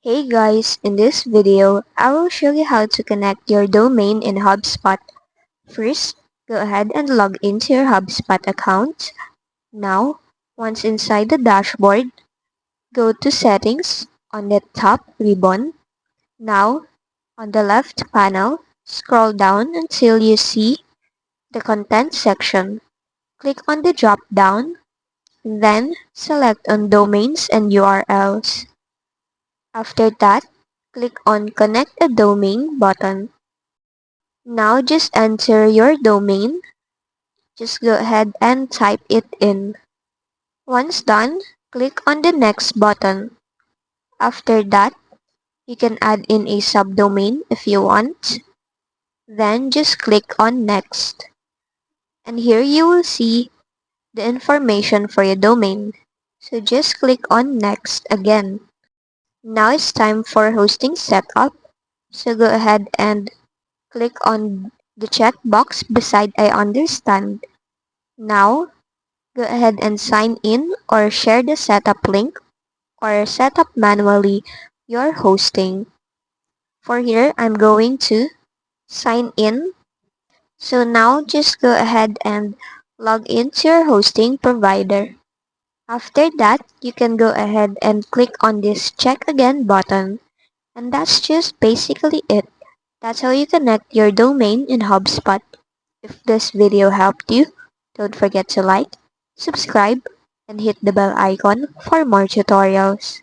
Hey guys, in this video, I will show you how to connect your domain in Hubspot. First, go ahead and log into your Hubspot account. Now, once inside the dashboard, go to Settings on the top ribbon. Now, on the left panel, scroll down until you see the Content section. Click on the drop-down, then select on Domains and URLs. After that, click on Connect a Domain button. Now just enter your domain. Just go ahead and type it in. Once done, click on the Next button. After that, you can add in a subdomain if you want. Then just click on Next. And here you will see the information for your domain. So just click on Next again. Now it's time for hosting setup. So go ahead and click on the checkbox beside I understand. Now, go ahead and sign in or share the setup link or set up manually your hosting. For here, I'm going to sign in. So now just go ahead and log into your hosting provider. After that, you can go ahead and click on this check again button. And that's just basically it. That's how you connect your domain in HubSpot. If this video helped you, don't forget to like, subscribe, and hit the bell icon for more tutorials.